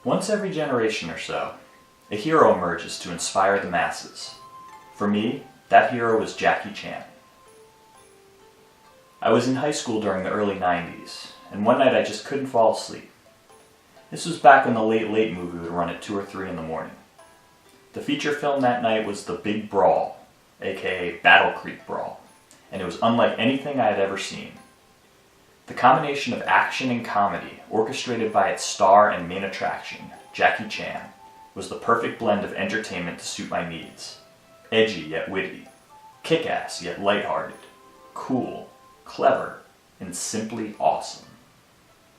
Once every generation or so, a hero emerges to inspire the masses. For me, that hero was Jackie Chan. I was in high school during the early 90s, and one night I just couldn't fall asleep. This was back when the Late Late movie would run at 2 or 3 in the morning. The feature film that night was The Big Brawl, aka Battle Creek Brawl, and it was unlike anything I had ever seen. The combination of action and comedy, orchestrated by its star and main attraction, Jackie Chan, was the perfect blend of entertainment to suit my needs. Edgy yet witty, kick-ass yet lighthearted, cool, clever, and simply awesome.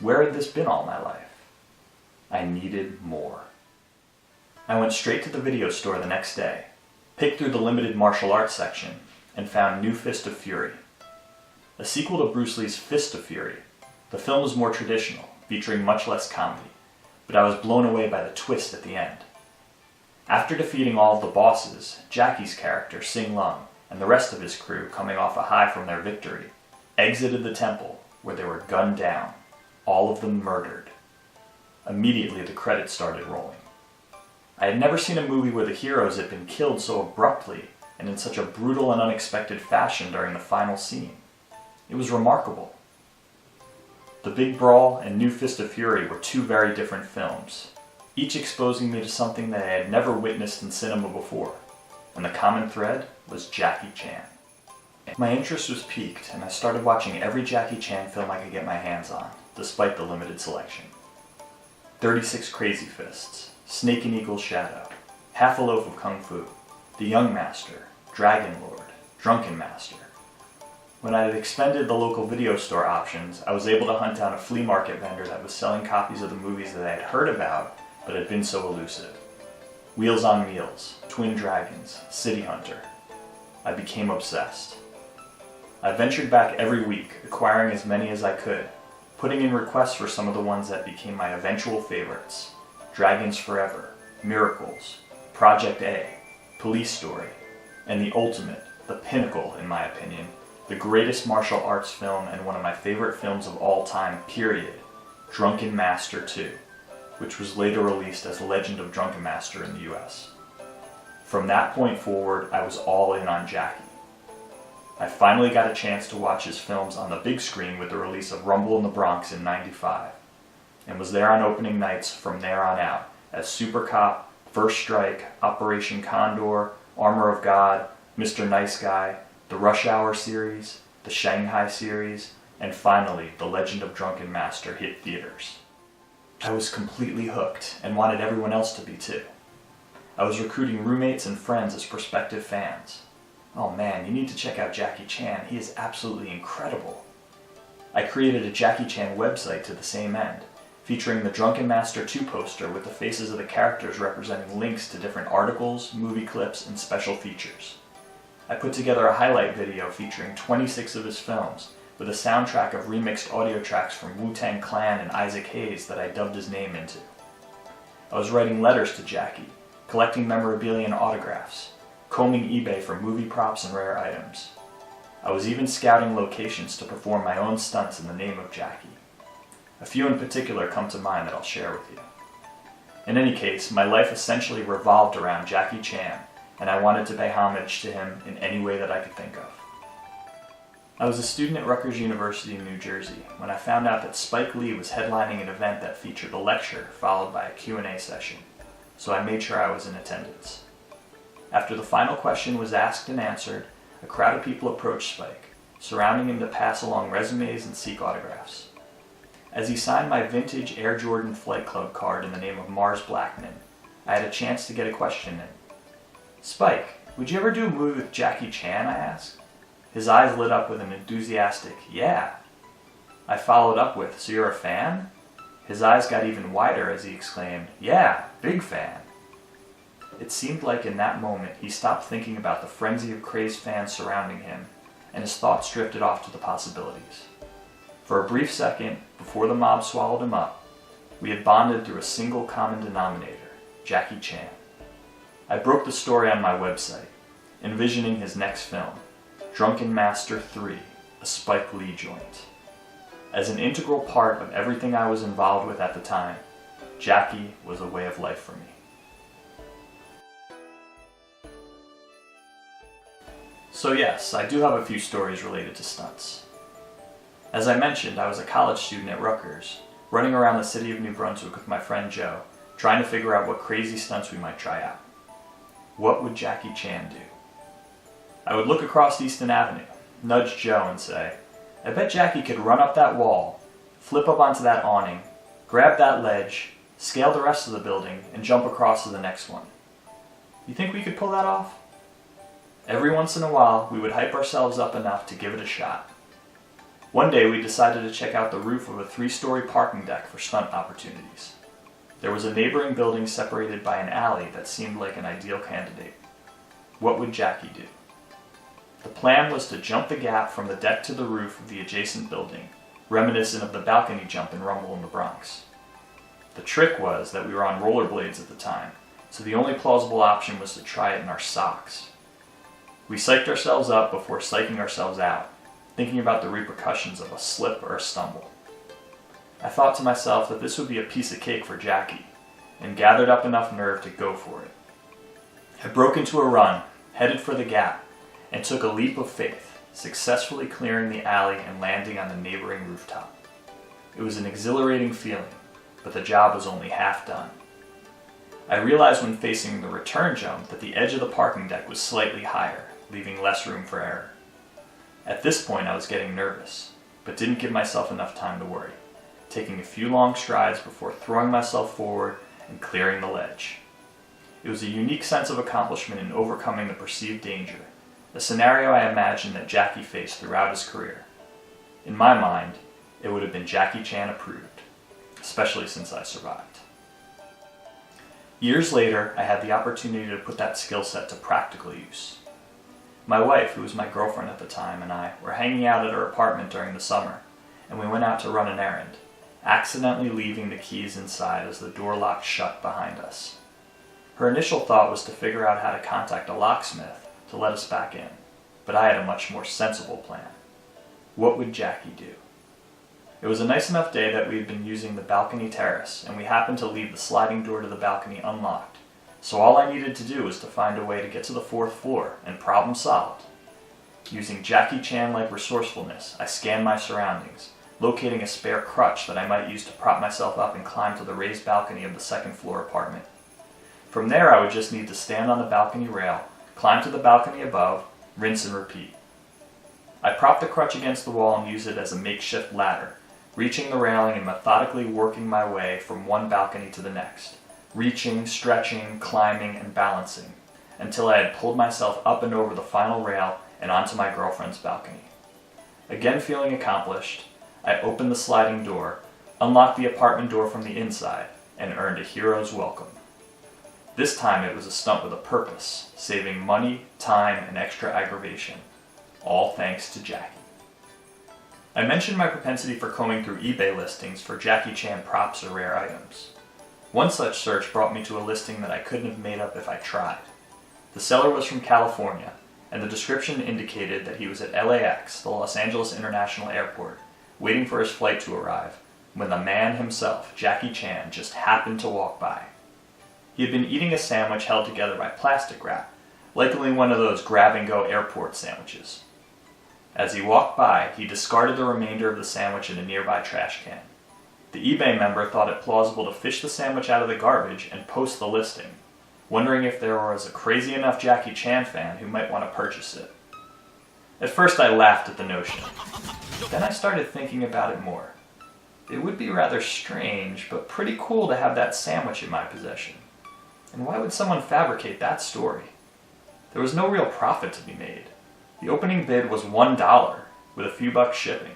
Where had this been all my life? I needed more. I went straight to the video store the next day, picked through the limited martial arts section, and found New Fist of Fury. A sequel to Bruce Lee's Fist of Fury, the film was more traditional, featuring much less comedy, but I was blown away by the twist at the end. After defeating all of the bosses, Jackie's character, Sing Lung, and the rest of his crew, coming off a high from their victory, exited the temple, where they were gunned down, all of them murdered. Immediately the credits started rolling. I had never seen a movie where the heroes had been killed so abruptly and in such a brutal and unexpected fashion during the final scene. It was remarkable. The Big Brawl and New Fist of Fury were 2 very different films, each exposing me to something that I had never witnessed in cinema before, and the common thread was Jackie Chan. My interest was piqued, and I started watching every Jackie Chan film I could get my hands on, despite the limited selection. 36 Crazy Fists, Snake and Eagle's Shadow, Half a Loaf of Kung Fu, The Young Master, Dragon Lord, Drunken Master. When I had expended the local video store options, I was able to hunt down a flea market vendor that was selling copies of the movies that I had heard about, but had been so elusive. Wheels on Meals, Twin Dragons, City Hunter. I became obsessed. I ventured back every week, acquiring as many as I could, putting in requests for some of the ones that became my eventual favorites. Dragons Forever, Miracles, Project A, Police Story, and the ultimate, the pinnacle in my opinion, the greatest martial arts film and one of my favorite films of all time, period, Drunken Master 2, which was later released as Legend of Drunken Master in the US. From that point forward, I was all in on Jackie. I finally got a chance to watch his films on the big screen with the release of Rumble in the Bronx in '95, and was there on opening nights from there on out as Super Cop, First Strike, Operation Condor, Armor of God, Mr. Nice Guy, the Rush Hour series, the Shanghai series, and finally, The Legend of Drunken Master hit theaters. I was completely hooked and wanted everyone else to be too. I was recruiting roommates and friends as prospective fans. Oh man, you need to check out Jackie Chan, he is absolutely incredible. I created a Jackie Chan website to the same end, featuring the Drunken Master 2 poster with the faces of the characters representing links to different articles, movie clips, and special features. I put together a highlight video featuring 26 of his films, with a soundtrack of remixed audio tracks from Wu-Tang Clan and Isaac Hayes that I dubbed his name into. I was writing letters to Jackie, collecting memorabilia and autographs, combing eBay for movie props and rare items. I was even scouting locations to perform my own stunts in the name of Jackie. A few in particular come to mind that I'll share with you. In any case, my life essentially revolved around Jackie Chan, and I wanted to pay homage to him in any way that I could think of. I was a student at Rutgers University in New Jersey when I found out that Spike Lee was headlining an event that featured a lecture followed by a Q&A session, so I made sure I was in attendance. After the final question was asked and answered, a crowd of people approached Spike, surrounding him to pass along resumes and seek autographs. As he signed my vintage Air Jordan Flight Club card in the name of Mars Blackman, I had a chance to get a question in. "Spike, would you ever do a movie with Jackie Chan?" I asked. His eyes lit up with an enthusiastic, "Yeah." I followed up with, "So you're a fan?" His eyes got even wider as he exclaimed, "Yeah, big fan." It seemed like in that moment he stopped thinking about the frenzy of crazed fans surrounding him, and his thoughts drifted off to the possibilities. For a brief second, before the mob swallowed him up, we had bonded through a single common denominator, Jackie Chan. I broke the story on my website, envisioning his next film, Drunken Master 3, a Spike Lee joint. As an integral part of everything I was involved with at the time, Jackie was a way of life for me. So yes, I do have a few stories related to stunts. As I mentioned, I was a college student at Rutgers, running around the city of New Brunswick with my friend Joe, trying to figure out what crazy stunts we might try out. What would Jackie Chan do? I would look across Easton Avenue, nudge Joe and say, I bet Jackie could run up that wall, flip up onto that awning, grab that ledge, scale the rest of the building, and jump across to the next one. You think we could pull that off? Every once in a while, we would hype ourselves up enough to give it a shot. One day, we decided to check out the roof of a 3-story parking deck for stunt opportunities. There was a neighboring building separated by an alley that seemed like an ideal candidate. What would Jackie do? The plan was to jump the gap from the deck to the roof of the adjacent building, reminiscent of the balcony jump in Rumble in the Bronx. The trick was that we were on rollerblades at the time, so the only plausible option was to try it in our socks. We psyched ourselves up before psyching ourselves out, thinking about the repercussions of a slip or a stumble. I thought to myself that this would be a piece of cake for Jackie, and gathered up enough nerve to go for it. I broke into a run, headed for the gap, and took a leap of faith, successfully clearing the alley and landing on the neighboring rooftop. It was an exhilarating feeling, but the job was only half done. I realized when facing the return jump that the edge of the parking deck was slightly higher, leaving less room for error. At this point I was getting nervous, but didn't give myself enough time to worry, taking a few long strides before throwing myself forward and clearing the ledge. It was a unique sense of accomplishment in overcoming the perceived danger, a scenario I imagined that Jackie faced throughout his career. In my mind, it would have been Jackie Chan approved, especially since I survived. Years later, I had the opportunity to put that skill set to practical use. My wife, who was my girlfriend at the time, and I were hanging out at her apartment during the summer, and we went out to run an errand, accidentally leaving the keys inside as the door locked shut behind us. Her initial thought was to figure out how to contact a locksmith to let us back in, but I had a much more sensible plan. What would Jackie do? It was a nice enough day that we had been using the balcony terrace, and we happened to leave the sliding door to the balcony unlocked, so all I needed to do was to find a way to get to the 4th floor, and problem solved. Using Jackie Chan-like resourcefulness, I scanned my surroundings, locating a spare crutch that I might use to prop myself up and climb to the raised balcony of the 2nd floor apartment. From there, I would just need to stand on the balcony rail, climb to the balcony above, rinse and repeat. I propped the crutch against the wall and used it as a makeshift ladder, reaching the railing and methodically working my way from one balcony to the next, reaching, stretching, climbing, and balancing, until I had pulled myself up and over the final rail and onto my girlfriend's balcony. Again feeling accomplished, I opened the sliding door, unlocked the apartment door from the inside, and earned a hero's welcome. This time it was a stunt with a purpose, saving money, time, and extra aggravation. All thanks to Jackie. I mentioned my propensity for combing through eBay listings for Jackie Chan props or rare items. One such search brought me to a listing that I couldn't have made up if I tried. The seller was from California, and the description indicated that he was at LAX, the Los Angeles International Airport, waiting for his flight to arrive, when the man himself, Jackie Chan, just happened to walk by. He had been eating a sandwich held together by plastic wrap, likely one of those grab-and-go airport sandwiches. As he walked by, he discarded the remainder of the sandwich in a nearby trash can. The eBay member thought it plausible to fish the sandwich out of the garbage and post the listing, wondering if there was a crazy enough Jackie Chan fan who might want to purchase it. At first I laughed at the notion. Then I started thinking about it more. It would be rather strange, but pretty cool to have that sandwich in my possession. And why would someone fabricate that story? There was no real profit to be made. The opening bid was $1, with a few bucks shipping.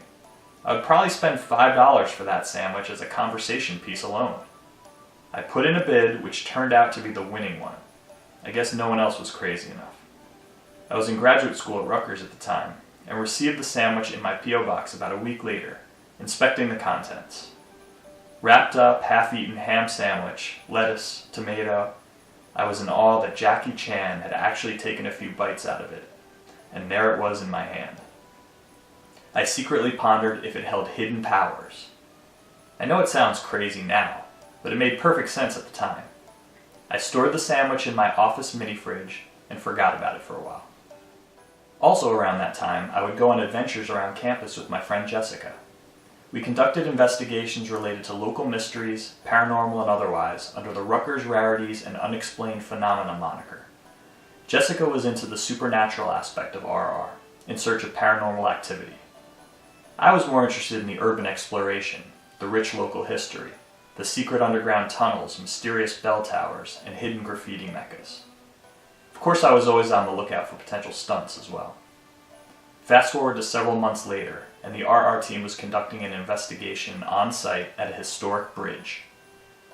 I would probably spend $5 for that sandwich as a conversation piece alone. I put in a bid, which turned out to be the winning one. I guess no one else was crazy enough. I was in graduate school at Rutgers at the time, and received the sandwich in my P.O. box about a week later, inspecting the contents. Wrapped up, half-eaten ham sandwich, lettuce, tomato. I was in awe that Jackie Chan had actually taken a few bites out of it, and there it was in my hand. I secretly pondered if it held hidden powers. I know it sounds crazy now, but it made perfect sense at the time. I stored the sandwich in my office mini fridge and forgot about it for a while. Also around that time, I would go on adventures around campus with my friend Jessica. We conducted investigations related to local mysteries, paranormal and otherwise, under the Rutgers Rarities and Unexplained Phenomena moniker. Jessica was into the supernatural aspect of RR, in search of paranormal activity. I was more interested in the urban exploration, the rich local history, the secret underground tunnels, mysterious bell towers, and hidden graffiti meccas. Of course, I was always on the lookout for potential stunts as well. Fast forward to several months later, and the RR team was conducting an investigation on site at a historic bridge.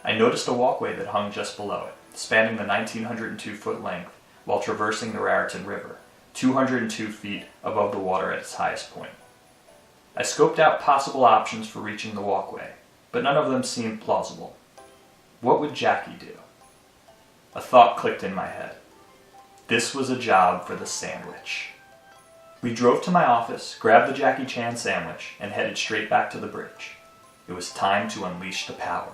I noticed a walkway that hung just below it, spanning the 1,902-foot length while traversing the Raritan River, 202 feet above the water at its highest point. I scoped out possible options for reaching the walkway, but none of them seemed plausible. What would Jackie do? A thought clicked in my head. This was a job for the sandwich. We drove to my office, grabbed the Jackie Chan sandwich, and headed straight back to the bridge. It was time to unleash the power.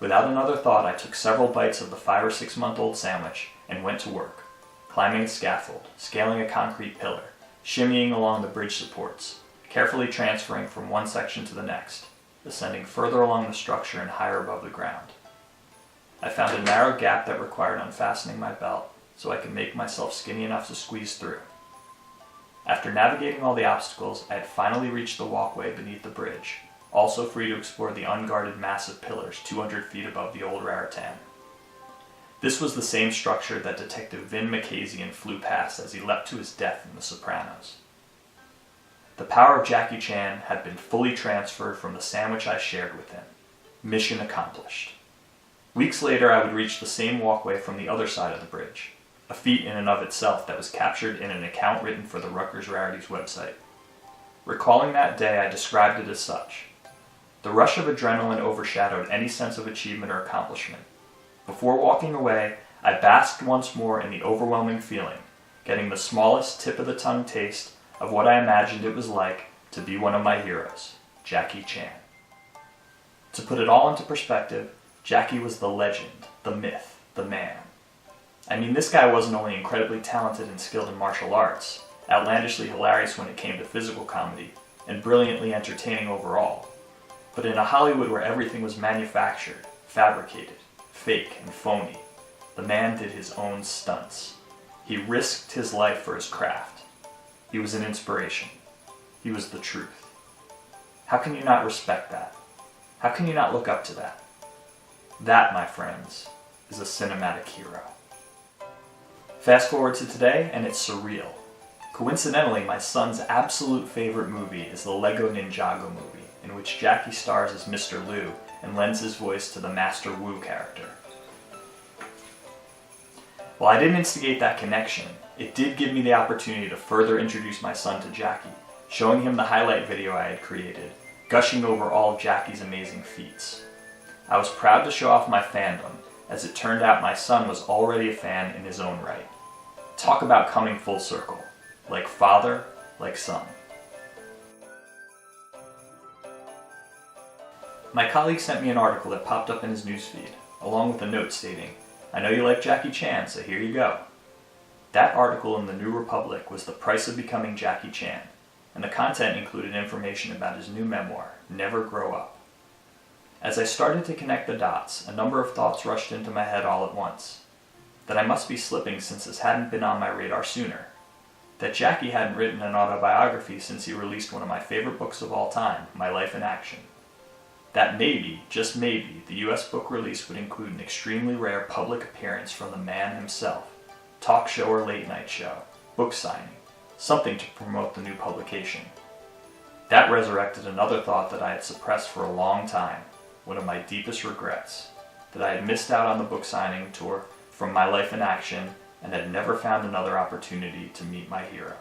Without another thought, I took several bites of the 5 or 6 month old sandwich and went to work, climbing a scaffold, scaling a concrete pillar, shimmying along the bridge supports, carefully transferring from one section to the next, ascending further along the structure and higher above the ground. I found a narrow gap that required unfastening my belt so I could make myself skinny enough to squeeze through. After navigating all the obstacles, I had finally reached the walkway beneath the bridge, also free to explore the unguarded massive pillars 200 feet above the old Raritan. This was the same structure that Detective Vin Makazian flew past as he leapt to his death in The Sopranos. The power of Jackie Chan had been fully transferred from the sandwich I shared with him. Mission accomplished. Weeks later, I would reach the same walkway from the other side of the bridge, a feat in and of itself that was captured in an account written for the Rutgers Rarities website. Recalling that day, I described it as such. The rush of adrenaline overshadowed any sense of achievement or accomplishment. Before walking away, I basked once more in the overwhelming feeling, getting the smallest tip-of-the-tongue taste of what I imagined it was like to be one of my heroes, Jackie Chan. To put it all into perspective, Jackie was the legend, the myth, the man. I mean, this guy wasn't only incredibly talented and skilled in martial arts, outlandishly hilarious when it came to physical comedy, and brilliantly entertaining overall, but in a Hollywood where everything was manufactured, fabricated, fake, and phony, the man did his own stunts. He risked his life for his craft. He was an inspiration. He was the truth. How can you not respect that? How can you not look up to that? That, my friends, is a cinematic hero. Fast forward to today, and it's surreal. Coincidentally, my son's absolute favorite movie is the Lego Ninjago movie, in which Jackie stars as Mr. Liu and lends his voice to the Master Wu character. While I didn't instigate that connection, it did give me the opportunity to further introduce my son to Jackie, showing him the highlight video I had created, gushing over all of Jackie's amazing feats. I was proud to show off my fandom, as it turned out my son was already a fan in his own right. Talk about coming full circle. Like father, like son. My colleague sent me an article that popped up in his newsfeed, along with a note stating, "I know you like Jackie Chan, so here you go." That article in the New Republic was The Price of Becoming Jackie Chan, and the content included information about his new memoir, Never Grow Up. As I started to connect the dots, a number of thoughts rushed into my head all at once. That I must be slipping since this hadn't been on my radar sooner. That Jackie hadn't written an autobiography since he released one of my favorite books of all time, My Life in Action. That maybe, just maybe, the US book release would include an extremely rare public appearance from the man himself, talk show or late night show, book signing, something to promote the new publication. That resurrected another thought that I had suppressed for a long time, one of my deepest regrets, that I had missed out on the book signing tour from My Life in Action and had never found another opportunity to meet my hero.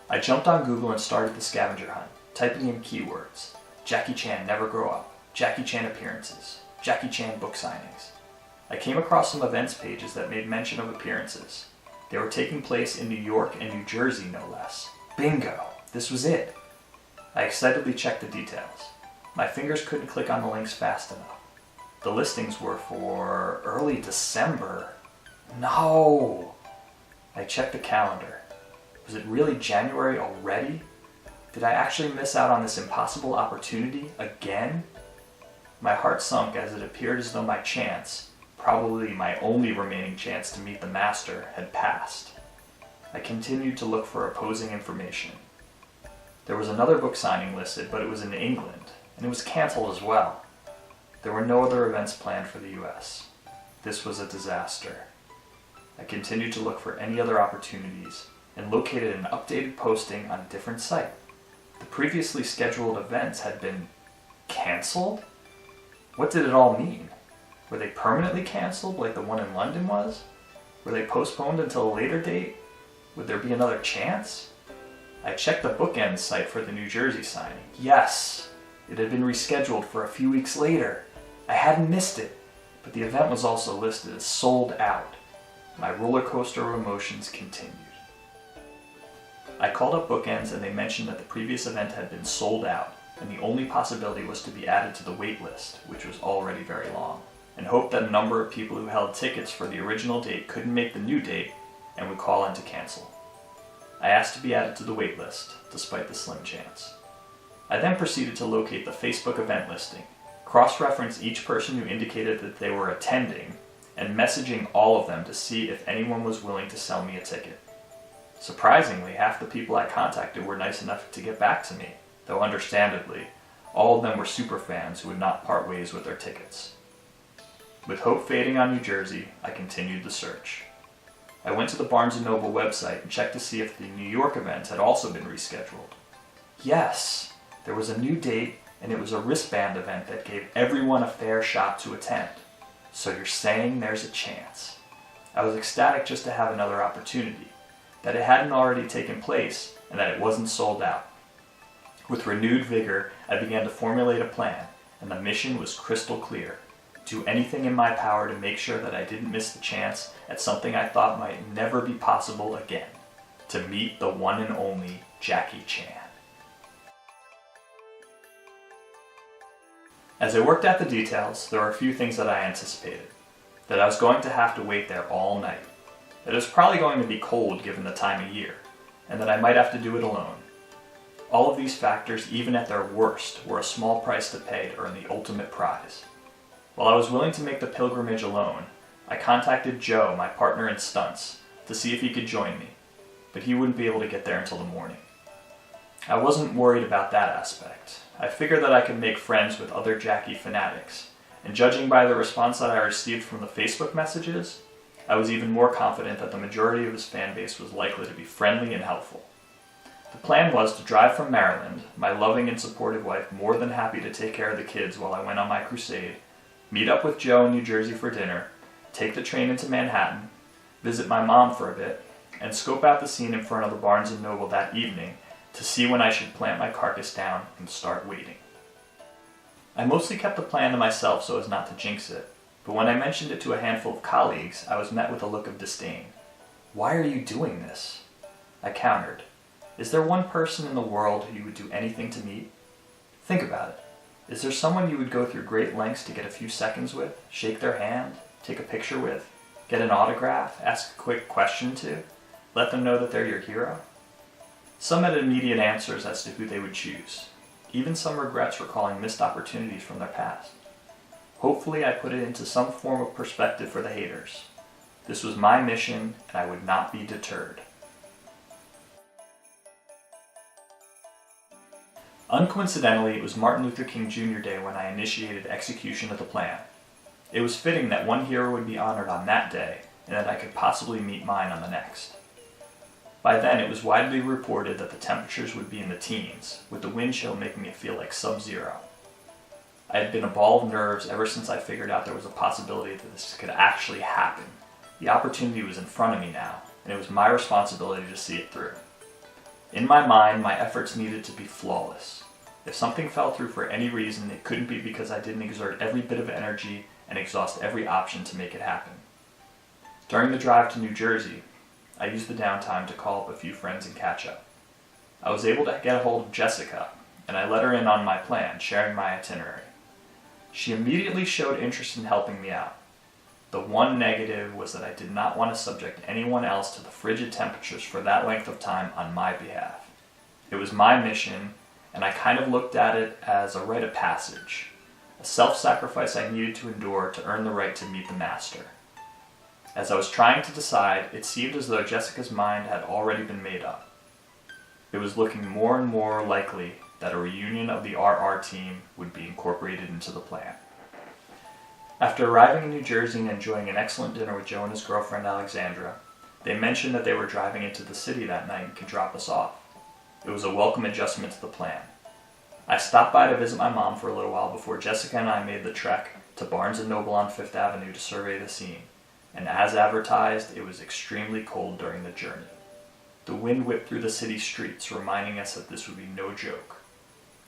I jumped on Google and started the scavenger hunt, typing in keywords: Jackie Chan Never Grow Up, Jackie Chan appearances, Jackie Chan book signings. I came across some events pages that made mention of appearances. They were taking place in New York and New Jersey, no less. Bingo! This was it! I excitedly checked the details. My fingers couldn't click on the links fast enough. The listings were for early December. No! I checked the calendar. Was it really January already? Did I actually miss out on this impossible opportunity again? My heart sunk as it appeared as though my chance, probably my only remaining chance to meet the master, had passed. I continued to look for opposing information. There was another book signing listed, but it was in England, and it was canceled as well. There were no other events planned for the US. This was a disaster. I continued to look for any other opportunities and located an updated posting on a different site. The previously scheduled events had been canceled? What did it all mean? Were they permanently canceled like the one in London was? Were they postponed until a later date? Would there be another chance? I checked the Bookends site for the New Jersey signing. Yes! It had been rescheduled for a few weeks later. I hadn't missed it, but the event was also listed as sold out. My roller coaster of emotions continued. I called up Bookends and they mentioned that the previous event had been sold out, and the only possibility was to be added to the wait list, which was already very long, and hoped that a number of people who held tickets for the original date couldn't make the new date and would call in to cancel. I asked to be added to the wait list, despite the slim chance. I then proceeded to locate the Facebook event listing, cross-reference each person who indicated that they were attending, and messaging all of them to see if anyone was willing to sell me a ticket. Surprisingly, half the people I contacted were nice enough to get back to me, though understandably, all of them were superfans who would not part ways with their tickets. With hope fading on New Jersey, I continued the search. I went to the Barnes & Noble website and checked to see if the New York event had also been rescheduled. Yes, there was a new date, and it was a wristband event that gave everyone a fair shot to attend. So you're saying there's a chance. I was ecstatic just to have another opportunity, that it hadn't already taken place, and that it wasn't sold out. With renewed vigor, I began to formulate a plan, and the mission was crystal clear. Do anything in my power to make sure that I didn't miss the chance at something I thought might never be possible again. To meet the one and only Jackie Chan. As I worked out the details, there were a few things that I anticipated. That I was going to have to wait there all night. That it was probably going to be cold given the time of year, and that I might have to do it alone. All of these factors, even at their worst, were a small price to pay to earn the ultimate prize. While I was willing to make the pilgrimage alone, I contacted Joe, my partner in stunts, to see if he could join me, but he wouldn't be able to get there until the morning. I wasn't worried about that aspect. I figured that I could make friends with other Jackie fanatics, and judging by the response that I received from the Facebook messages, I was even more confident that the majority of his fan base was likely to be friendly and helpful. The plan was to drive from Maryland, my loving and supportive wife more than happy to take care of the kids while I went on my crusade, meet up with Joe in New Jersey for dinner, take the train into Manhattan, visit my mom for a bit, and scope out the scene in front of the Barnes & Noble that evening to see when I should plant my carcass down and start waiting. I mostly kept the plan to myself so as not to jinx it, but when I mentioned it to a handful of colleagues, I was met with a look of disdain. Why are you doing this? I countered. Is there one person in the world who you would do anything to meet? Think about it. Is there someone you would go through great lengths to get a few seconds with, shake their hand, take a picture with, get an autograph, ask a quick question to, let them know that they're your hero? Some had immediate answers as to who they would choose. Even some regrets recalling missed opportunities from their past. Hopefully I put it into some form of perspective for the haters. This was my mission, and I would not be deterred. Uncoincidentally, it was Martin Luther King Jr. Day when I initiated execution of the plan. It was fitting that one hero would be honored on that day, and that I could possibly meet mine on the next. By then, it was widely reported that the temperatures would be in the teens, with the wind chill making it feel like sub-zero. I had been a ball of nerves ever since I figured out there was a possibility that this could actually happen. The opportunity was in front of me now, and it was my responsibility to see it through. In my mind, my efforts needed to be flawless. If something fell through for any reason, it couldn't be because I didn't exert every bit of energy and exhaust every option to make it happen. During the drive to New Jersey, I used the downtime to call up a few friends and catch up. I was able to get a hold of Jessica, and I let her in on my plan, sharing my itinerary. She immediately showed interest in helping me out. The one negative was that I did not want to subject anyone else to the frigid temperatures for that length of time on my behalf. It was my mission, and I kind of looked at it as a rite of passage, a self-sacrifice I needed to endure to earn the right to meet the master. As I was trying to decide, it seemed as though Jessica's mind had already been made up. It was looking more and more likely that a reunion of the RR team would be incorporated into the plan. After arriving in New Jersey and enjoying an excellent dinner with Joe and his girlfriend Alexandra, they mentioned that they were driving into the city that night and could drop us off. It was a welcome adjustment to the plan. I stopped by to visit my mom for a little while before Jessica and I made the trek to Barnes & Noble on Fifth Avenue to survey the scene, and as advertised, it was extremely cold during the journey. The wind whipped through the city streets, reminding us that this would be no joke.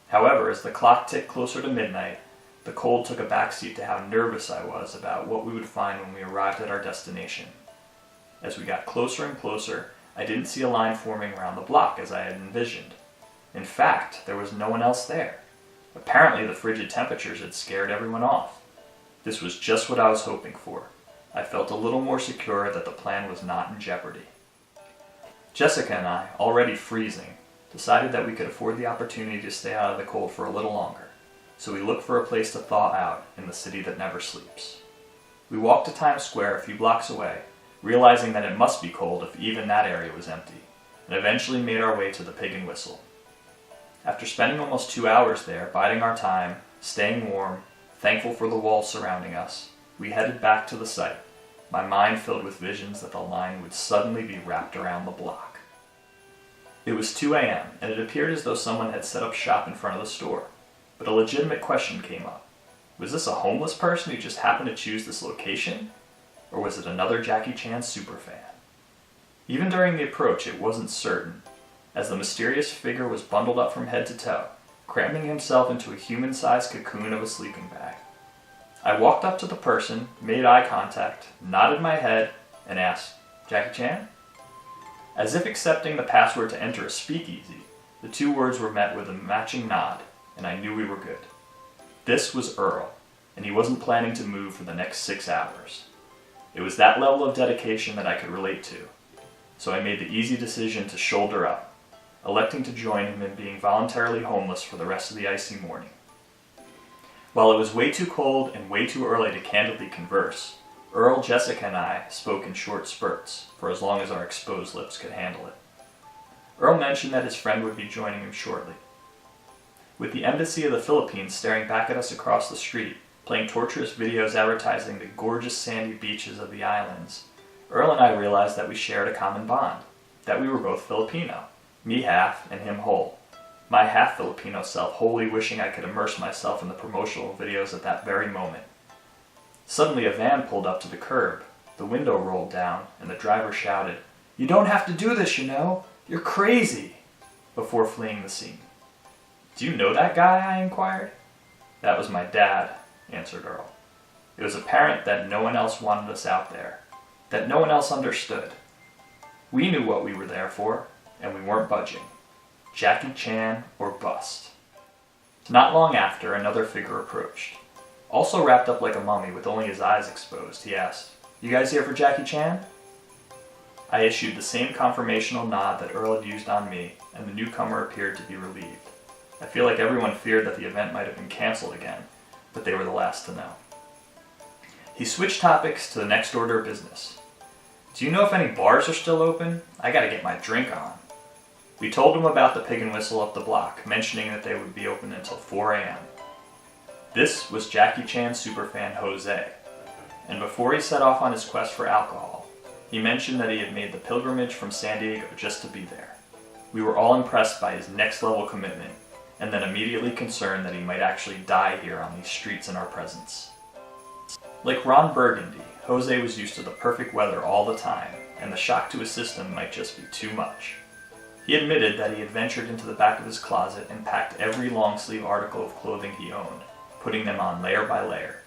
However, as the clock ticked closer to midnight, the cold took a backseat to how nervous I was about what we would find when we arrived at our destination. As we got closer and closer, I didn't see a line forming around the block as I had envisioned. In fact, there was no one else there. Apparently the frigid temperatures had scared everyone off. This was just what I was hoping for. I felt a little more secure that the plan was not in jeopardy. Jessica and I, already freezing, decided that we could afford the opportunity to stay out of the cold for a little longer, so we looked for a place to thaw out in the city that never sleeps. We walked to Times Square a few blocks away, realizing that it must be cold if even that area was empty, and eventually made our way to the Pig and Whistle. After spending almost 2 hours there, biding our time, staying warm, thankful for the walls surrounding us, we headed back to the site, my mind filled with visions that the line would suddenly be wrapped around the block. It was 2 a.m., and it appeared as though someone had set up shop in front of the store, but a legitimate question came up. Was this a homeless person who just happened to choose this location? Or was it another Jackie Chan superfan? Even during the approach, it wasn't certain, as the mysterious figure was bundled up from head to toe, cramming himself into a human-sized cocoon of a sleeping bag. I walked up to the person, made eye contact, nodded my head, and asked, "Jackie Chan?" As if accepting the password to enter a speakeasy, the two words were met with a matching nod, and I knew we were good. This was Earl, and he wasn't planning to move for the next 6 hours. It was that level of dedication that I could relate to, so I made the easy decision to shoulder up, electing to join him in being voluntarily homeless for the rest of the icy morning. While it was way too cold and way too early to candidly converse, Earl, Jessica, and I spoke in short spurts, for as long as our exposed lips could handle it. Earl mentioned that his friend would be joining him shortly. With the Embassy of the Philippines staring back at us across the street, playing torturous videos advertising the gorgeous sandy beaches of the islands, Earl and I realized that we shared a common bond, that we were both Filipino, me half and him whole, my half Filipino self wholly wishing I could immerse myself in the promotional videos at that very moment. Suddenly a van pulled up to the curb, the window rolled down, and the driver shouted, "You don't have to do this, you know! You're crazy!" before fleeing the scene. "Do you know that guy?" I inquired. "That was my dad," answered Earl. It was apparent that no one else wanted us out there, that no one else understood. We knew what we were there for, and we weren't budging. Jackie Chan or bust. Not long after, another figure approached. Also wrapped up like a mummy with only his eyes exposed, he asked, "You guys here for Jackie Chan?" I issued the same confirmational nod that Earl had used on me, and the newcomer appeared to be relieved. I feel like everyone feared that the event might have been canceled again, but they were the last to know. He switched topics to the next order of business. "Do you know if any bars are still open? I gotta get my drink on." We told him about the Pig and Whistle up the block, mentioning that they would be open until 4 a.m. This was Jackie Chan superfan Jose, and before he set off on his quest for alcohol, he mentioned that he had made the pilgrimage from San Diego just to be there. We were all impressed by his next-level commitment, and then immediately concerned that he might actually die here on these streets in our presence. Like Ron Burgundy, Jose was used to the perfect weather all the time, and the shock to his system might just be too much. He admitted that he had ventured into the back of his closet and packed every long-sleeve article of clothing he owned, putting them on layer by layer.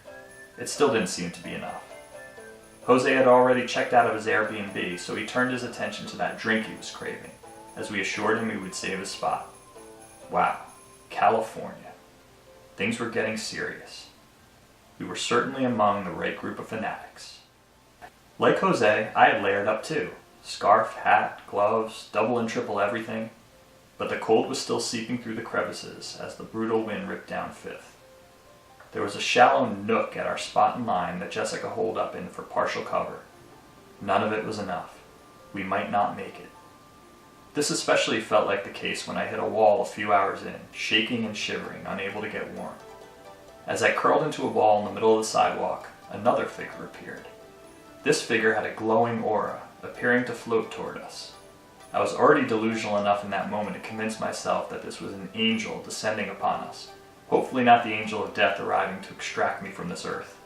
It still didn't seem to be enough. Jose had already checked out of his Airbnb, so he turned his attention to that drink he was craving, as we assured him he would save his spot. Wow, California. Things were getting serious. We were certainly among the right group of fanatics. Like Jose, I had layered up too. Scarf, hat, gloves, double and triple everything. But the cold was still seeping through the crevices as the brutal wind ripped down Fifth. There was a shallow nook at our spot in line that Jessica holed up in for partial cover. None of it was enough. We might not make it. This especially felt like the case when I hit a wall a few hours in, shaking and shivering, unable to get warm. As I curled into a ball in the middle of the sidewalk, another figure appeared. This figure had a glowing aura, appearing to float toward us. I was already delusional enough in that moment to convince myself that this was an angel descending upon us, hopefully not the angel of death arriving to extract me from this earth.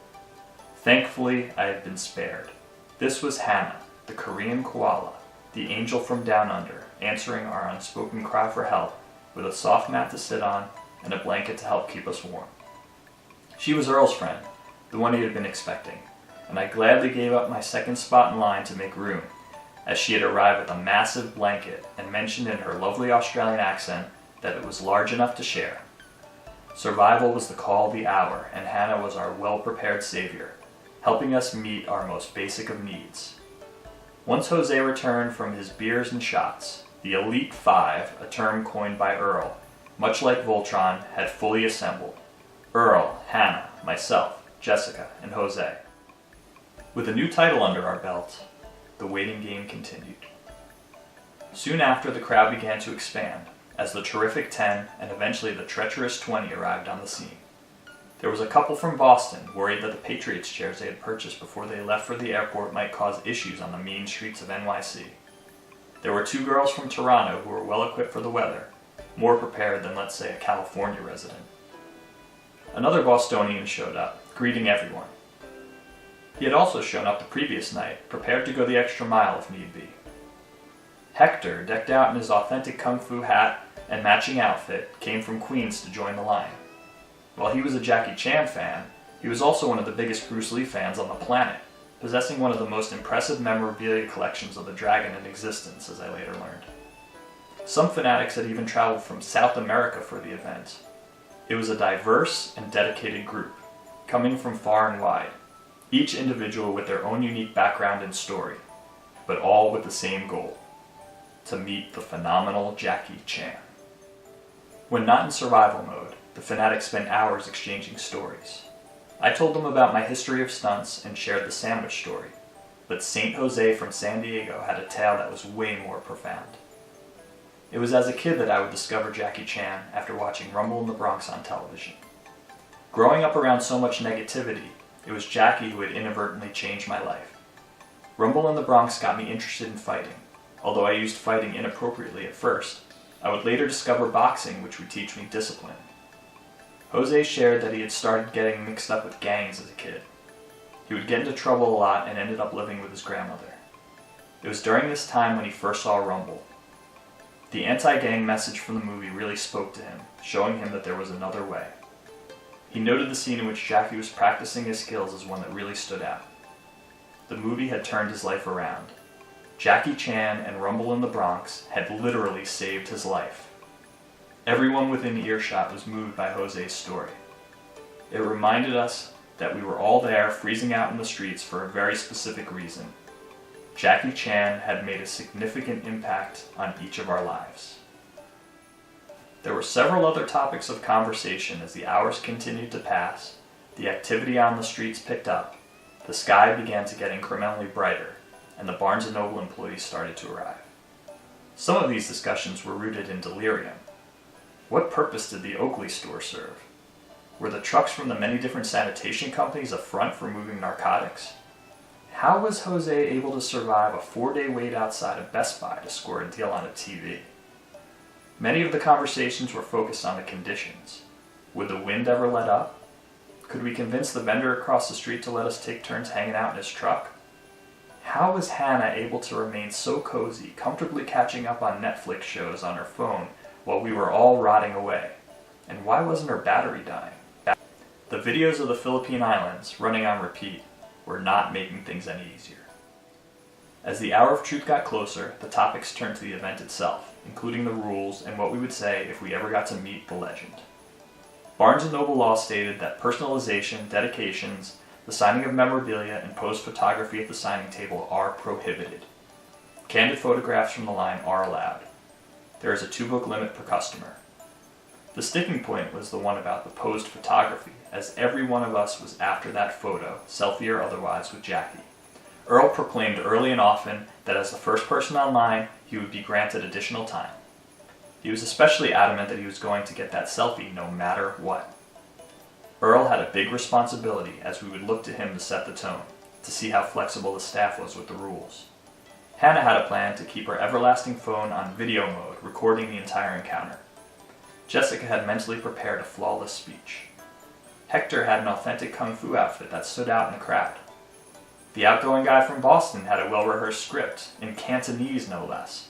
Thankfully, I had been spared. This was Hannah, the Korean koala, the angel from down under, answering our unspoken cry for help with a soft mat to sit on and a blanket to help keep us warm. She was Earl's friend, the one he had been expecting, and I gladly gave up my second spot in line to make room, as she had arrived with a massive blanket and mentioned in her lovely Australian accent that it was large enough to share. Survival was the call of the hour, and Hannah was our well-prepared savior, helping us meet our most basic of needs. Once Jose returned from his beers and shots, the Elite Five, a term coined by Earl, much like Voltron, had fully assembled. Earl, Hannah, myself, Jessica, and Jose. With a new title under our belt, the waiting game continued. Soon after, the crowd began to expand, as the terrific 10 and eventually the treacherous 20 arrived on the scene. There was a couple from Boston, worried that the Patriots chairs they had purchased before they left for the airport might cause issues on the mean streets of NYC. There were 2 girls from Toronto who were well equipped for the weather, more prepared than, let's say, a California resident. Another Bostonian showed up, greeting everyone. He had also shown up the previous night, prepared to go the extra mile if need be. Hector, decked out in his authentic kung fu hat and matching outfit, came from Queens to join the line. While he was a Jackie Chan fan, he was also one of the biggest Bruce Lee fans on the planet, possessing one of the most impressive memorabilia collections of the dragon in existence, as I later learned. Some fanatics had even traveled from South America for the event. It was a diverse and dedicated group, coming from far and wide, each individual with their own unique background and story, but all with the same goal: to meet the phenomenal Jackie Chan. When not in survival mode, the fanatics spent hours exchanging stories. I told them about my history of stunts and shared the sandwich story, but Saint Jose from San Diego had a tale that was way more profound. It was as a kid that I would discover Jackie Chan after watching Rumble in the Bronx on television. Growing up around so much negativity, it was Jackie who had inadvertently changed my life. Rumble in the Bronx got me interested in fighting. Although I used fighting inappropriately at first, I would later discover boxing, which would teach me discipline. Jose shared that he had started getting mixed up with gangs as a kid. He would get into trouble a lot and ended up living with his grandmother. It was during this time when he first saw Rumble. The anti-gang message from the movie really spoke to him, showing him that there was another way. He noted the scene in which Jackie was practicing his skills as one that really stood out. The movie had turned his life around. Jackie Chan and Rumble in the Bronx had literally saved his life. Everyone within earshot was moved by Jose's story. It reminded us that we were all there freezing out in the streets for a very specific reason. Jackie Chan had made a significant impact on each of our lives. There were several other topics of conversation as the hours continued to pass, the activity on the streets picked up, the sky began to get incrementally brighter, and the Barnes & Noble employees started to arrive. Some of these discussions were rooted in delirium. What purpose did the Oakley store serve? Were the trucks from the many different sanitation companies a front for moving narcotics? How was Jose able to survive a 4-day wait outside of Best Buy to score a deal on a TV? Many of the conversations were focused on the conditions. Would the wind ever let up? Could we convince the vendor across the street to let us take turns hanging out in his truck? How was Hannah able to remain so cozy, comfortably catching up on Netflix shows on her phone while we were all rotting away? And why wasn't her battery dying? The videos of the Philippine Islands, running on repeat, were not making things any easier. As the hour of truth got closer, the topics turned to the event itself, including the rules and what we would say if we ever got to meet the legend. Barnes & Noble law stated that personalization, dedications, the signing of memorabilia, and posed photography at the signing table are prohibited. Candid photographs from the line are allowed. There is a 2-book limit per customer. The sticking point was the one about the posed photography, as every one of us was after that photo, selfie or otherwise, with Jackie. Earl proclaimed early and often that as the first person online, he would be granted additional time. He was especially adamant that he was going to get that selfie no matter what. Earl had a big responsibility, as we would look to him to set the tone, to see how flexible the staff was with the rules. Hannah had a plan to keep her everlasting phone on video mode, recording the entire encounter. Jessica had mentally prepared a flawless speech. Hector had an authentic kung fu outfit that stood out in the crowd. The outgoing guy from Boston had a well-rehearsed script, in Cantonese no less.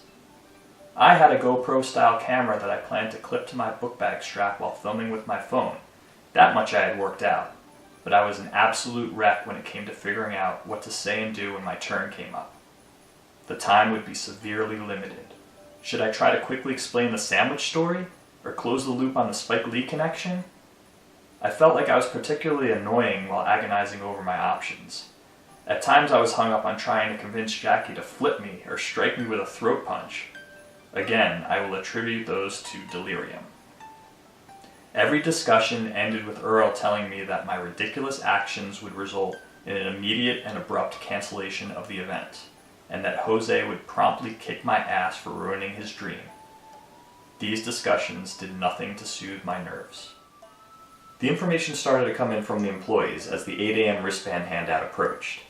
I had a GoPro-style camera that I planned to clip to my book bag strap while filming with my phone. That much I had worked out, but I was an absolute wreck when it came to figuring out what to say and do when my turn came up. The time would be severely limited. Should I try to quickly explain the sandwich story, or close the loop on the Spike Lee connection? I felt like I was particularly annoying while agonizing over my options. At times I was hung up on trying to convince Jackie to flip me or strike me with a throat punch. Again, I will attribute those to delirium. Every discussion ended with Earl telling me that my ridiculous actions would result in an immediate and abrupt cancellation of the event, and that Jose would promptly kick my ass for ruining his dream. These discussions did nothing to soothe my nerves. The information started to come in from the employees as the 8 a.m. wristband handout approached.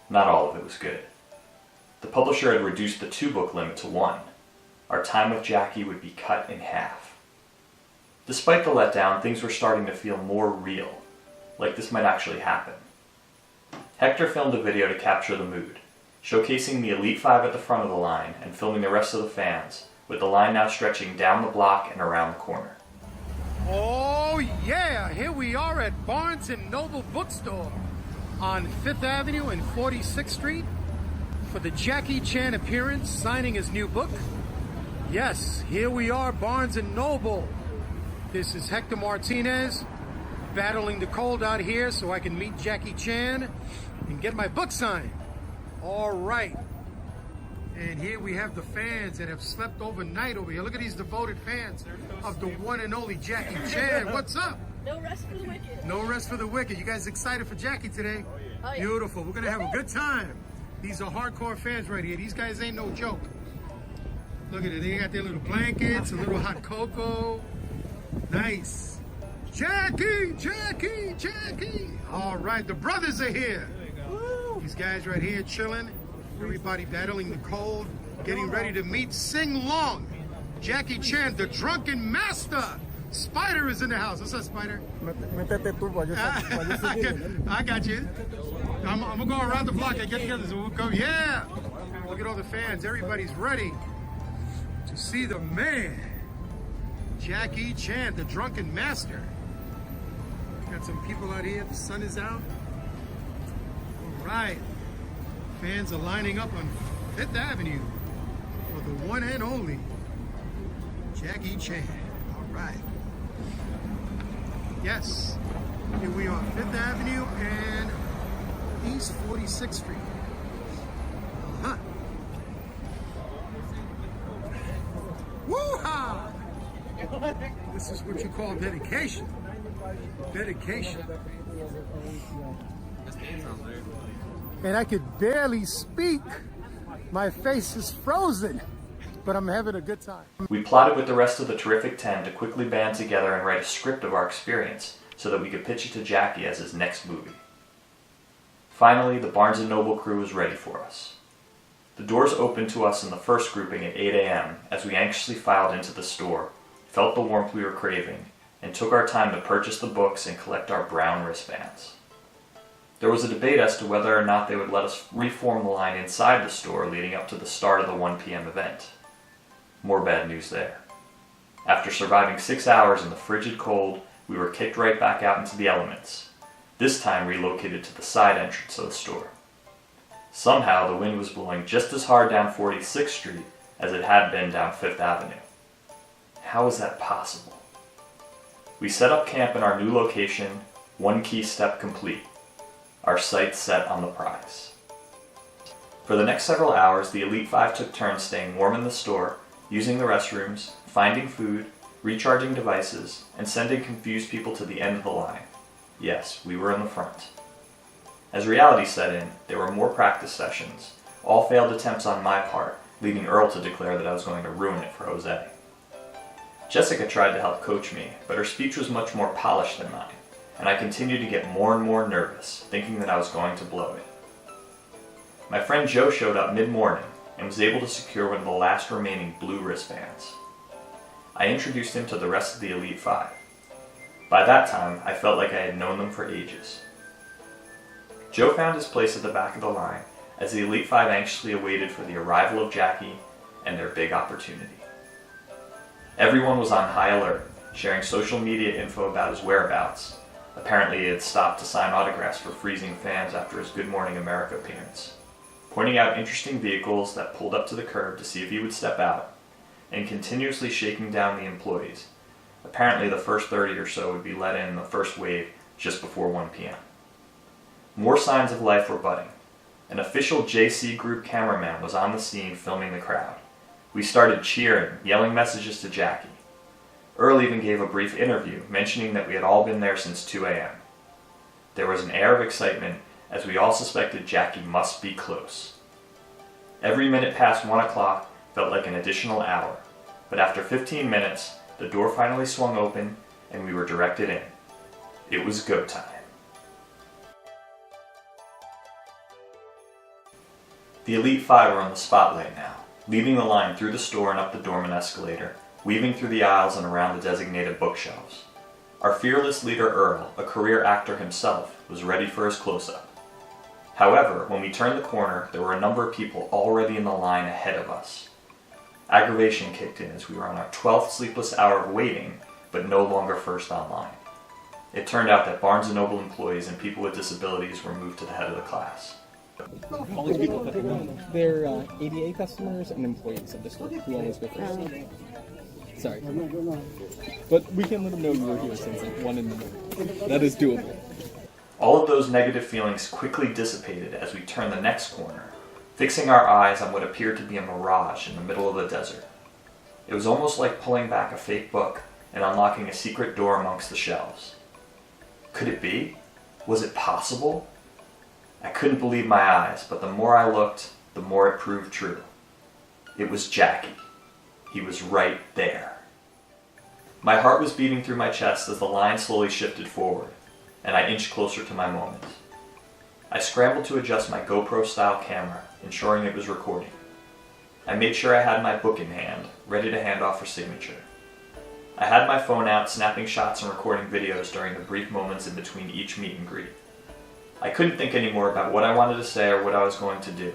Not all of it was good. The publisher had reduced the 2-book limit to 1. Our time with Jackie would be cut in half. Despite the letdown, things were starting to feel more real, like this might actually happen. Hector filmed a video to capture the mood, showcasing the Elite 5 at the front of the line and filming the rest of the fans, with the line now stretching down the block and around the corner. Oh yeah, here we are at Barnes & Noble Bookstore on 5th Avenue and 46th Street for the Jackie Chan appearance, signing his new book. Yes, here we are, Barnes & Noble. This is Hector Martinez, battling the cold out here so I can meet Jackie Chan and get my book signed. All right. And here we have the fans that have slept overnight over here. Look at these devoted fans of the one and only Jackie Chan. What's up? No rest for the wicked. No rest for the wicked. You guys excited for Jackie today? Oh, yeah. Beautiful. We're going to have a good time. These are hardcore fans right here. These guys ain't no joke. Look at it. They got their little blankets, a little hot cocoa. Nice. Jackie, Jackie, Jackie. All right. The brothers are here. These guys right here chilling. Everybody battling the cold, getting ready to meet Sing Long. Jackie Chan, the drunken master. Spider is in the house. What's up, Spider? I got you. I'm going to go around the block and get together. So we'll go. Yeah. Look at all the fans. Everybody's ready to see the man. Jackie Chan, the drunken master. Got some people out here. The sun is out. All right. Fans are lining up on 5th Avenue for the one and only Jackie Chan. All right. Yes. Here we are, 5th Avenue and East 46th Street. Uh-huh. Woo-ha! This is what you call dedication. Dedication. And I could barely speak. My face is frozen, but I'm having a good time. We plotted with the rest of the terrific 10 to quickly band together and write a script of our experience so that we could pitch it to Jackie as his next movie. Finally, the Barnes & Noble crew was ready for us. The doors opened to us in the first grouping at 8 a.m. as we anxiously filed into the store, felt the warmth we were craving, and took our time to purchase the books and collect our brown wristbands. There was a debate as to whether or not they would let us reform the line inside the store leading up to the start of the 1 p.m. event. More bad news there. After surviving 6 hours in the frigid cold, we were kicked right back out into the elements, this time relocated to the side entrance of the store. Somehow the wind was blowing just as hard down 46th Street as it had been down 5th Avenue. How was that possible? We set up camp in our new location, one key step complete. Our sights set on the prize. For the next several hours, the Elite Five took turns staying warm in the store, using the restrooms, finding food, recharging devices, and sending confused people to the end of the line. Yes, we were in the front. As reality set in, there were more practice sessions, all failed attempts on my part, leaving Earl to declare that I was going to ruin it for Jose. Jessica tried to help coach me, but her speech was much more polished than mine, and I continued to get more and more nervous, thinking that I was going to blow it. My friend Joe showed up mid-morning and was able to secure one of the last remaining blue wristbands. I introduced him to the rest of the Elite Five. By that time, I felt like I had known them for ages. Joe found his place at the back of the line as the Elite Five anxiously awaited for the arrival of Jackie and their big opportunity. Everyone was on high alert, sharing social media info about his whereabouts. Apparently he had stopped to sign autographs for freezing fans after his Good Morning America appearance, pointing out interesting vehicles that pulled up to the curb to see if he would step out, and continuously shaking down the employees. Apparently the first 30 or so would be let in the first wave just before 1 p.m. More signs of life were budding. An official JC Group cameraman was on the scene filming the crowd. We started cheering, yelling messages to Jackie. Earl even gave a brief interview, mentioning that we had all been there since 2 a.m. There was an air of excitement, as we all suspected Jackie must be close. Every minute past 1 o'clock felt like an additional hour, but after 15 minutes, the door finally swung open, and we were directed in. It was go time. The Elite Five were on the spotlight now, leading the line through the store and up the doorman escalator, weaving through the aisles and around the designated bookshelves. Our fearless leader Earl, a career actor himself, was ready for his close-up. However, when we turned the corner, there were a number of people already in the line ahead of us. Aggravation kicked in as we were on our 12th sleepless hour of waiting, but no longer first online. It turned out that Barnes & Noble employees and people with disabilities were moved to the head of the class. All these people, they're ADA customers and employees of the store who always go first. Sorry. But we can let them know you were here since like 1 in the morning. That is doable. All of those negative feelings quickly dissipated as we turned the next corner, fixing our eyes on what appeared to be a mirage in the middle of the desert. It was almost like pulling back a fake book and unlocking a secret door amongst the shelves. Could it be? Was it possible? I couldn't believe my eyes, but the more I looked, the more it proved true. It was Jackie. He was right there. My heart was beating through my chest as the line slowly shifted forward, and I inched closer to my moment. I scrambled to adjust my GoPro-style camera, ensuring it was recording. I made sure I had my book in hand, ready to hand off for signature. I had my phone out, snapping shots and recording videos during the brief moments in between each meet and greet. I couldn't think anymore about what I wanted to say or what I was going to do.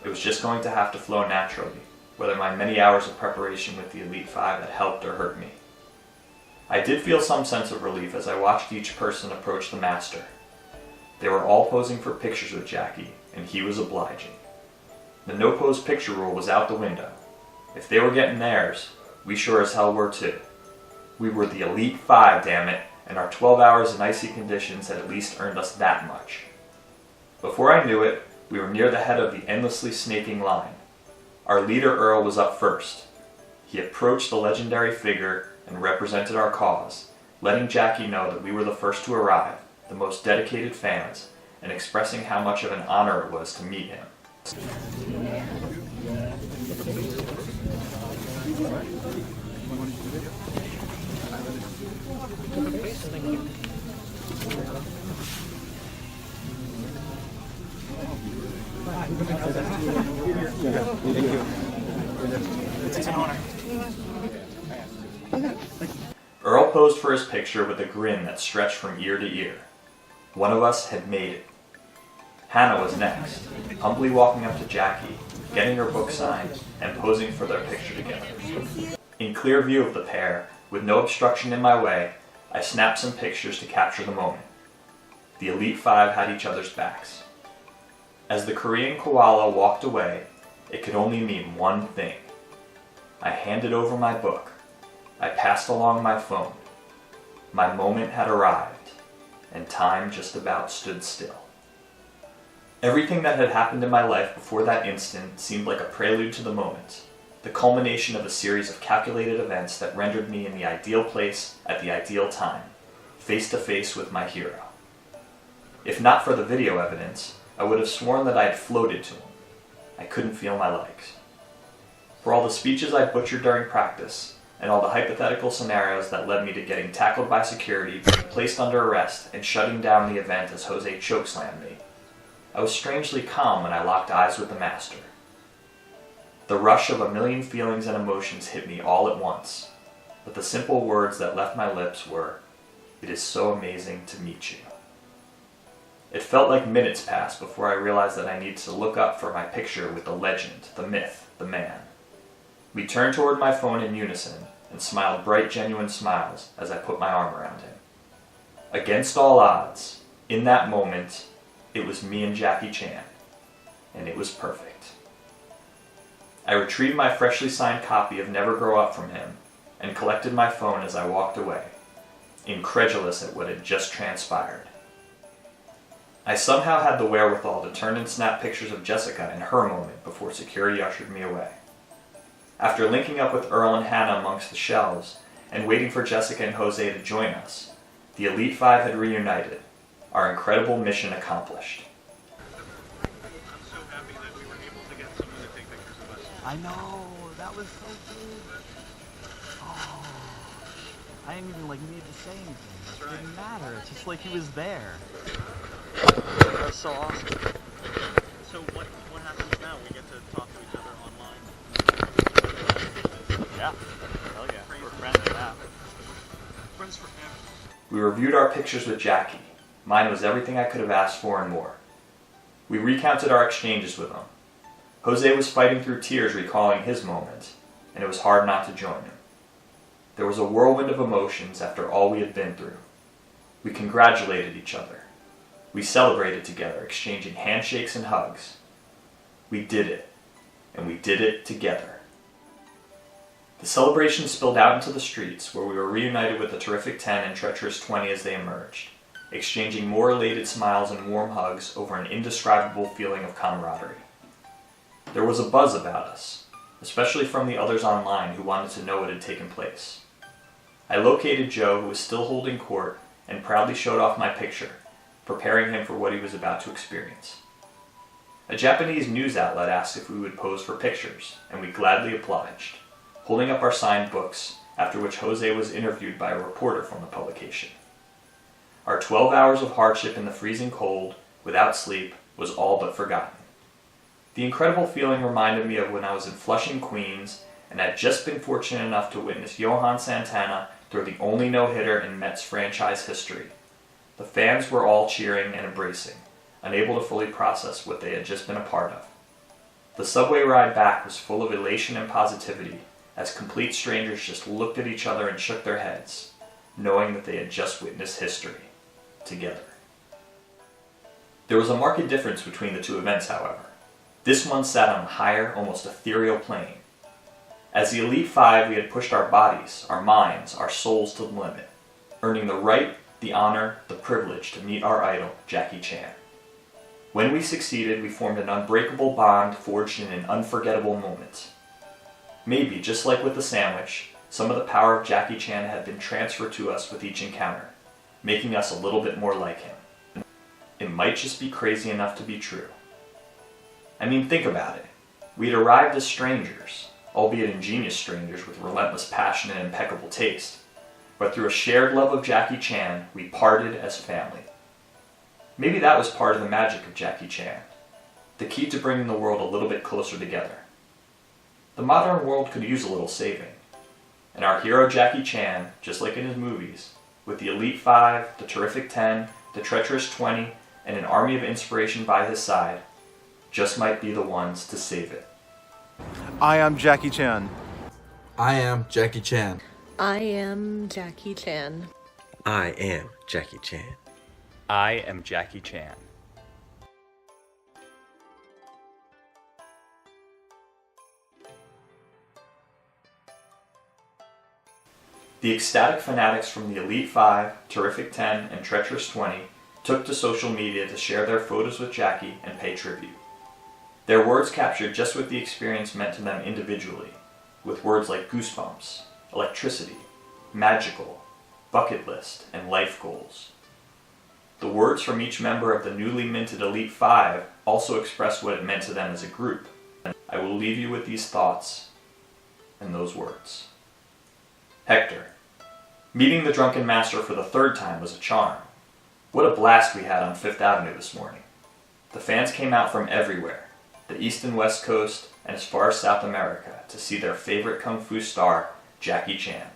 It was just going to have to flow naturally, whether my many hours of preparation with the Elite Five had helped or hurt me. I did feel some sense of relief as I watched each person approach the master. They were all posing for pictures with Jackie, and he was obliging. The no-pose picture rule was out the window. If they were getting theirs, we sure as hell were too. We were the Elite Five, damn it, and our 12 hours in icy conditions had at least earned us that much. Before I knew it, we were near the head of the endlessly snaking line. Our leader Earl was up first. He approached the legendary figure and represented our cause, letting Jackie know that we were the first to arrive, the most dedicated fans, and expressing how much of an honor it was to meet him. It's an honor. Earl posed for his picture with a grin that stretched from ear to ear. One of us had made it. Hannah was next, humbly walking up to Jackie, getting her book signed, and posing for their picture together. In clear view of the pair, with no obstruction in my way, I snapped some pictures to capture the moment. The Elite Five had each other's backs. As the Korean koala walked away, it could only mean one thing. I handed over my book. I passed along my phone. My moment had arrived, and time just about stood still. Everything that had happened in my life before that instant seemed like a prelude to the moment, the culmination of a series of calculated events that rendered me in the ideal place at the ideal time, face to face with my hero. If not for the video evidence, I would have sworn that I had floated to him. I couldn't feel my legs. For all the speeches I butchered during practice, and all the hypothetical scenarios that led me to getting tackled by security, being placed under arrest, and shutting down the event as Jose chokeslammed me, I was strangely calm when I locked eyes with the master. The rush of a million feelings and emotions hit me all at once, but the simple words that left my lips were, "It is so amazing to meet you." It felt like minutes passed before I realized that I needed to look up for my picture with the legend, the myth, the man. We turned toward my phone in unison and smiled bright, genuine smiles as I put my arm around him. Against all odds, in that moment, it was me and Jackie Chan, and it was perfect. I retrieved my freshly signed copy of Never Grow Up from him and collected my phone as I walked away, incredulous at what had just transpired. I somehow had the wherewithal to turn and snap pictures of Jessica in her moment before security ushered me away. After linking up with Earl and Hannah amongst the shelves and waiting for Jessica and Jose to join us, the Elite Five had reunited, our incredible mission accomplished. I'm so happy that we were able to get someone to take pictures of us. I know, that was so cool. Oh, I didn't even need to say anything. That's It right. didn't matter. It's just like he was there. That's so awesome. So what happens now? We get to talk to each other online. Yeah. Hell yeah. We're friends with that. Friends forever. We reviewed our pictures with Jackie. Mine was everything I could have asked for and more. We recounted our exchanges with him. Jose was fighting through tears recalling his moment, and it was hard not to join him. There was a whirlwind of emotions after all we had been through. We congratulated each other. We celebrated together, exchanging handshakes and hugs. We did it, and we did it together. The celebration spilled out into the streets, where we were reunited with the Terrific 10 and Treacherous 20 as they emerged, exchanging more elated smiles and warm hugs over an indescribable feeling of camaraderie. There was a buzz about us, especially from the others online who wanted to know what had taken place. I located Joe, who was still holding court, and proudly showed off my picture, preparing him for what he was about to experience. A Japanese news outlet asked if we would pose for pictures, and we gladly obliged, holding up our signed books, after which Jose was interviewed by a reporter from the publication. Our 12 hours of hardship in the freezing cold, without sleep, was all but forgotten. The incredible feeling reminded me of when I was in Flushing, Queens, and had just been fortunate enough to witness Johan Santana throw the only no-hitter in Mets franchise history. The fans were all cheering and embracing, unable to fully process what they had just been a part of. The subway ride back was full of elation and positivity, as complete strangers just looked at each other and shook their heads, knowing that they had just witnessed history, together. There was a marked difference between the two events, however. This one sat on a higher, almost ethereal plane. As the Elite Five, we had pushed our bodies, our minds, our souls to the limit, earning the right, the honor, the privilege to meet our idol, Jackie Chan. When we succeeded, we formed an unbreakable bond forged in an unforgettable moment. Maybe, just like with the sandwich, some of the power of Jackie Chan had been transferred to us with each encounter, making us a little bit more like him. It might just be crazy enough to be true. I mean, think about it. We had arrived as strangers, albeit ingenious strangers with relentless passion and impeccable taste, but through a shared love of Jackie Chan, we parted as family. Maybe that was part of the magic of Jackie Chan, the key to bringing the world a little bit closer together. The modern world could use a little saving, and our hero Jackie Chan, just like in his movies, with the Elite Five, the Terrific 10, the Treacherous 20, and an army of inspiration by his side, just might be the ones to save it. I am Jackie Chan. I am Jackie Chan. I am Jackie Chan. I am Jackie Chan. I am Jackie Chan. The ecstatic fanatics from the Elite 5, Terrific 10, and Treacherous 20 took to social media to share their photos with Jackie and pay tribute. Their words captured just what the experience meant to them individually, with words like goosebumps, electricity, magical, bucket list, and life goals. The words from each member of the newly minted Elite 5 also expressed what it meant to them as a group. I will leave you with these thoughts and those words. Hector. Meeting the Drunken Master for the third time was a charm. What a blast we had on Fifth Avenue this morning. The fans came out from everywhere, the East and West Coast, and as far as South America, to see their favorite kung fu star, Jackie Chan.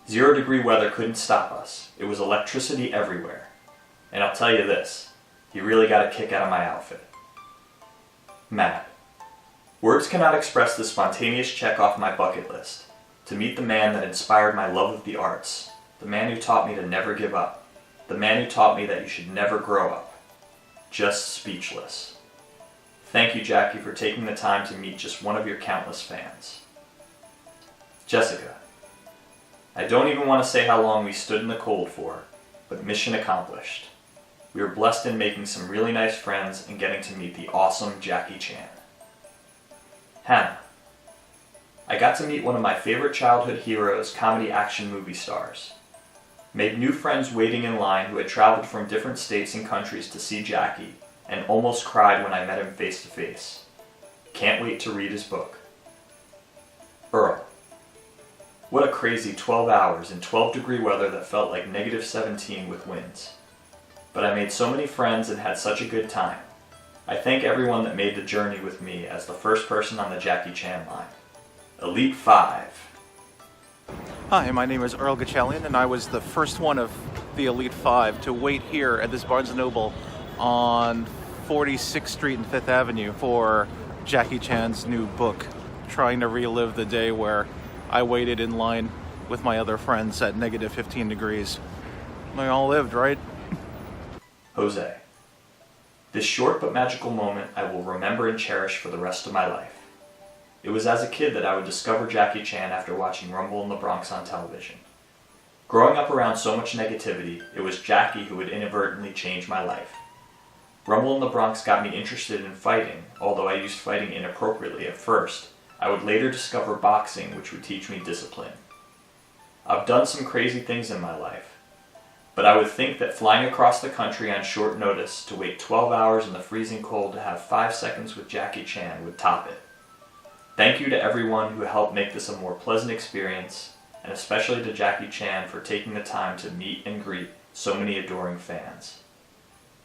0-degree weather couldn't stop us. It was electricity everywhere. And I'll tell you this, he really got a kick out of my outfit. Mad. Words cannot express the spontaneous check off my bucket list. To meet the man that inspired my love of the arts. The man who taught me to never give up. The man who taught me that you should never grow up. Just speechless. Thank you, Jackie, for taking the time to meet just one of your countless fans. Jessica. I don't even want to say how long we stood in the cold for, but mission accomplished. We were blessed in making some really nice friends and getting to meet the awesome Jackie Chan. Hannah. I got to meet one of my favorite childhood heroes, comedy action movie stars. Made new friends waiting in line who had traveled from different states and countries to see Jackie, and almost cried when I met him face to face. Can't wait to read his book. Earl. What a crazy 12 hours in 12-degree weather that felt like -17 with winds. But I made so many friends and had such a good time. I thank everyone that made the journey with me as the first person on the Jackie Chan line. Elite 5. Hi, my name is Earl Gachelian, and I was the first one of the Elite 5 to wait here at this Barnes & Noble on 46th Street and 5th Avenue for Jackie Chan's new book, trying to relive the day where I waited in line with my other friends at -15 degrees. We all lived, right? Jose. This short but magical moment I will remember and cherish for the rest of my life. It was as a kid that I would discover Jackie Chan after watching Rumble in the Bronx on television. Growing up around so much negativity, it was Jackie who would inadvertently change my life. Rumble in the Bronx got me interested in fighting, although I used fighting inappropriately at first. I would later discover boxing, which would teach me discipline. I've done some crazy things in my life, but I would think that flying across the country on short notice to wait 12 hours in the freezing cold to have 5 seconds with Jackie Chan would top it. Thank you to everyone who helped make this a more pleasant experience, and especially to Jackie Chan for taking the time to meet and greet so many adoring fans.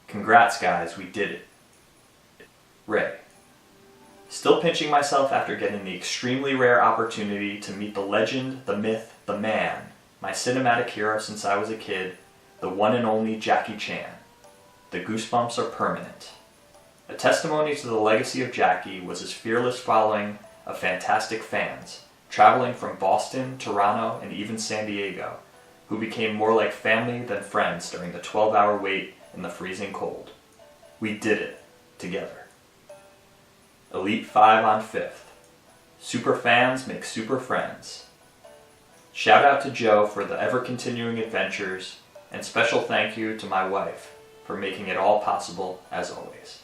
Congrats guys, we did it. Ray. Still pinching myself after getting the extremely rare opportunity to meet the legend, the myth, the man, my cinematic hero since I was a kid, the one and only Jackie Chan. The goosebumps are permanent. A testimony to the legacy of Jackie was his fearless following of fantastic fans, traveling from Boston, Toronto, and even San Diego, who became more like family than friends during the 12-hour wait in the freezing cold. We did it, together. Elite 5 on 5th. Super fans make super friends. Shout out to Joe for the ever-continuing adventures, and special thank you to my wife for making it all possible as always.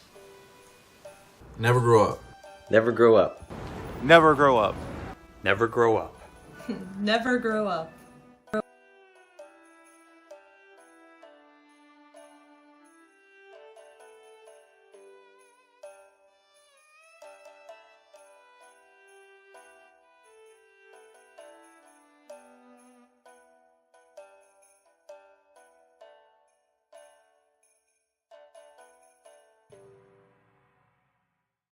Never grow up. Never grow up. Never grow up. Never grow up. Never grow up.